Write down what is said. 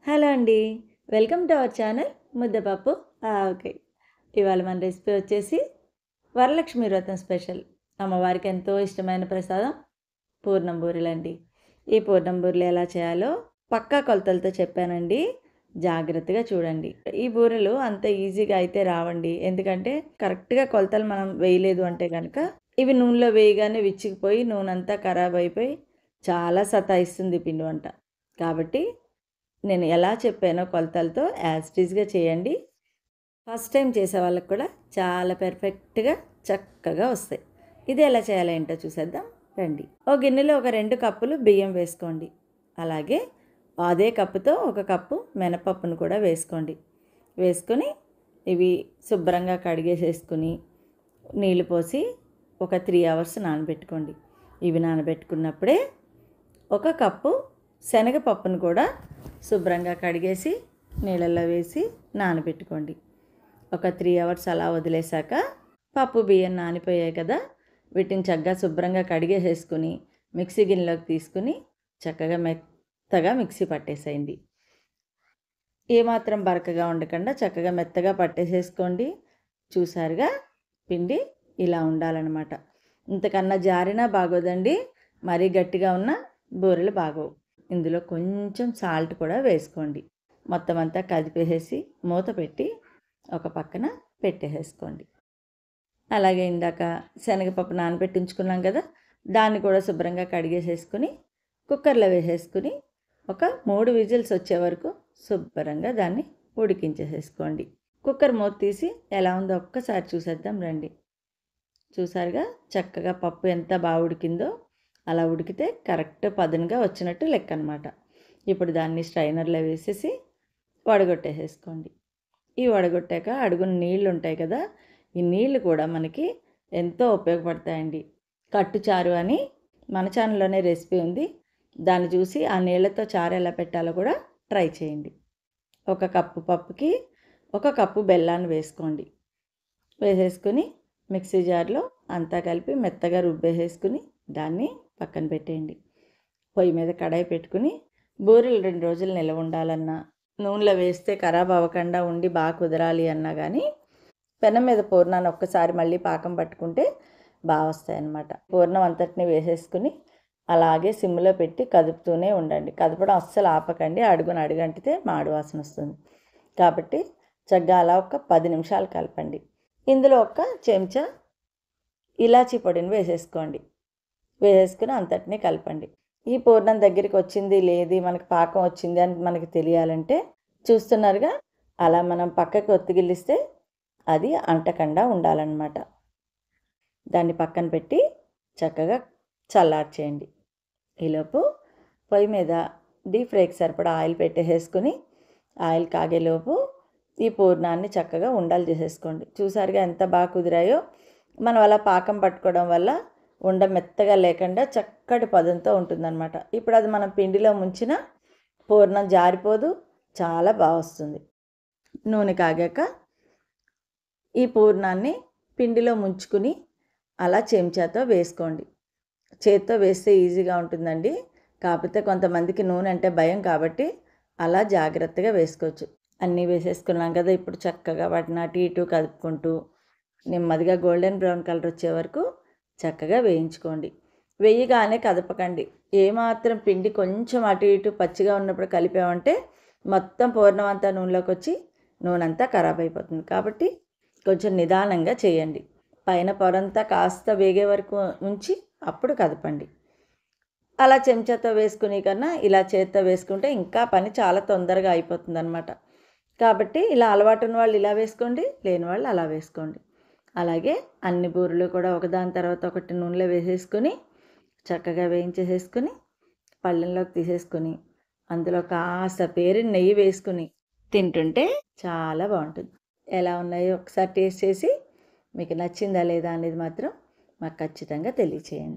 Hello అండి. Welcome to our channel ముద్దపప్పు ఆవకాయ్. ఇవాళ మన రెసిపీ వచ్చేసి వరలక్ష్మి వ్రతం స్పెషల్. అమ్మవారికి ఎంతో ఇష్టమైన ప్రసాదం పూర్ణం బూరెలండి. ఈ పూర్ణం బూరెలు ఎలా చేయాలో పక్కా కొలతలతో చెప్పానండి. జాగ్రత్తగా చూడండి. ఈ బూరెలు అంత ఈజీగా అయితే రావండి. ఎందుకంటే కరెక్ట్‌గా కొలతలు మనం వేయలేదు అంటే గనక ఇవి నూనెలో వేయగానే విచ్చికిపోయి నూనంతా ఖరాబ్ అయిపోయి చాలా సతాయిస్తుంది పిండి వంట. కాబట్టి నేను ఎలా చెప్పానో కొలతలతో యాజ్ ఇట్ ఈజ్‌గా చేయండి. ఫస్ట్ టైం చేసే వాళ్ళకి కూడా చాలా పెర్ఫెక్ట్‌గా చక్కగా వస్తాయి. ఇది ఎలా చేయాలో ఏంటో చూసేద్దాం రండి. ఒక గిన్నెలో ఒక 2 కప్పులు బియ్యం వేసుకోండి. అలాగే అదే కప్పుతో ఒక కప్పు మినపప్పును కూడా వేసుకోండి. వేసుకొని ఇవి శుభ్రంగా కడిగేసేసుకుని నీళ్లు పోసి ఒక 3 అవర్స్ నానబెట్టుకోండి. ఇవి నానబెట్టుకున్నప్పుడే ఒక కప్పు శనగపప్పును కూడా శుభ్రంగా కడిగేసి నీళ్ళల్లో వేసి నానబెట్టుకోండి. ఒక 3 అవర్స్ అలా వదిలేశాక పప్పు బియ్యం నానిపోయాయి కదా, వీటిని చక్కగా శుభ్రంగా కడిగేసేసుకుని మిక్సీ గిన్నెలోకి తీసుకుని చక్కగా మెత్తగా మిక్సీ పట్టేసేయండి. ఏమాత్రం బరకగా ఉండకుండా చక్కగా మెత్తగా పట్టేసేసుకోండి. చూసారుగా పిండి ఇలా ఉండాలన్నమాట. ఇంతకన్నా జారినా బాగోదండి, మరీ గట్టిగా ఉన్న బూరెలు బాగోవు. ఇందులో కొంచెం సాల్ట్ కూడా వేసుకోండి. మొత్తం అంతా కదిపేసేసి మూత పెట్టి ఒక పక్కన పెట్టేసేసుకోండి. అలాగే ఇందాక శనగపప్పు నానబెట్టి ఉంచుకున్నాం కదా, దాన్ని కూడా శుభ్రంగా కడిగేసేసుకుని కుక్కర్లో వేసేసుకుని ఒక 3 విజిల్స్ వచ్చే వరకు శుభ్రంగా దాన్ని ఉడికించేసేసుకోండి. కుక్కర్ మూత తీసి ఎలా ఉందో ఒక్కసారి చూసేద్దాం రండి. చూసారుగా చక్కగా పప్పు ఎంత బాగా ఉడికిందో. అలా ఉడికితే కరెక్ట్ పదునుగా వచ్చినట్టు లెక్క అనమాట. ఇప్పుడు దాన్ని స్ట్రైనర్లో వేసేసి వడగొట్టేసేసుకోండి. ఈ వడగొట్టాక అడుగున నీళ్ళు ఉంటాయి కదా, ఈ నీళ్ళు కూడా మనకి ఎంతో ఉపయోగపడతాయండి. కట్టుచారు అని మన ఛానల్లోనే రెసిపీ ఉంది. దాన్ని చూసి ఆ నీళ్ళతో చారు ఎలా పెట్టాలో కూడా ట్రై చేయండి. ఒక కప్పు పప్పుకి ఒక కప్పు బెల్లాన్ని వేసుకోండి. వేసేసుకుని మిక్సీ జార్లో అంతా కలిపి మెత్తగా రుబ్బేసేసుకుని దాన్ని పక్కన పెట్టేయండి. పొయ్యి మీద కడాయి పెట్టుకుని బూరెలు 2 రోజులు నిల్వ ఉండాలన్నా, నూనెలో వేస్తే ఖరాబ్ అవ్వకుండా ఉండి బాగా కుదరాలి అన్నా కానీ పెనం మీద పూర్ణాన్ని ఒక్కసారి మళ్ళీ పాకం పట్టుకుంటే బాగా వస్తాయన్నమాట. పూర్ణం అంతటిని వేసేసుకుని అలాగే సిమ్లో పెట్టి కదుపుతూనే ఉండండి. కదపడం అస్సలు ఆపకండి, అడుగున అడుగంటితే మాడు వాసన వస్తుంది. కాబట్టి చక్కగా అలా ఒక 10 నిమిషాలు కలపండి. ఇందులో ఒక చెంచా ఇలాచీ పొడిని వేసేసుకోండి. వేసేసుకుని అంతటినీ కలపండి. ఈ పూర్ణం దగ్గరికి వచ్చింది లేదు, మనకి పాకం వచ్చింది అని మనకి తెలియాలంటే చూస్తున్నారుగా, అలా మనం పక్కకి ఒత్తిగిలిస్తే అది అంటకుండా ఉండాలన్నమాట. దాన్ని పక్కన పెట్టి చక్కగా చల్లార్చేయండి. ఈలోపు పొయ్యి మీద డీప్ ఫ్రైకి సరిపడా ఆయిల్ పెట్టేసేసుకుని ఆయిల్ కాగేలోపు ఈ పూర్ణాన్ని చక్కగా ఉండలు చేసేసుకోండి. చూసారుగా ఎంత బాగా కుదిరాయో. మనం అలా పాకం పట్టుకోవడం వల్ల ఉండ మెత్తగా లేకుండా చక్కటి పదంతో ఉంటుందన్నమాట. ఇప్పుడు అది మనం పిండిలో ముంచిన పూర్ణం జారిపోదు, చాలా బాగా వస్తుంది. నూనె కాగాక ఈ పూర్ణాన్ని పిండిలో ముంచుకుని అలా చెంచాతో వేసుకోండి. చేత్తో వేస్తే ఈజీగా ఉంటుందండి. కాకపోతే కొంతమందికి నూనె అంటే భయం కాబట్టి అలా జాగ్రత్తగా వేసుకోవచ్చు. అన్నీ వేసేసుకున్నాం కదా, ఇప్పుడు చక్కగా వాటిని అటు ఇటు కదుపుకుంటూ నెమ్మదిగా గోల్డెన్ బ్రౌన్ కలర్ వచ్చే వరకు చక్కగా వేయించుకోండి. వేయగానే కదపకండి. ఏమాత్రం పిండి కొంచెం అటు ఇటు పచ్చిగా ఉన్నప్పుడు కలిపామంటే మొత్తం పూర్ణం అంతా నూనెలోకి వచ్చి నూనె అంతా ఖరాబ్ అయిపోతుంది. కాబట్టి కొంచెం నిదానంగా చేయండి. పైన పొరంతా కాస్త వేగే వరకు ఉంచి అప్పుడు కదపండి. అలా చెంచాతో వేసుకునే కన్నా ఇలా చేత్తో వేసుకుంటే ఇంకా పని చాలా తొందరగా అయిపోతుంది అనమాట. కాబట్టి ఇలా అలవాటు ఉన్న వాళ్ళు ఇలా వేసుకోండి, లేని వాళ్ళు అలా వేసుకోండి. అలాగే అన్ని బూరెలు కూడా ఒకదాని తర్వాత ఒకటి నూనెలో వేసేసుకొని చక్కగా వేయించేసేసుకొని పళ్ళెంలోకి తీసేసుకొని అందులో కాస్త పేరిన నెయ్యి వేసుకుని తింటుంటే చాలా బాగుంటుంది. ఎలా ఉన్నాయో ఒకసారి టేస్ట్ చేసి మీకు నచ్చిందా లేదా అనేది మాత్రం మాకు ఖచ్చితంగా తెలియచేయండి.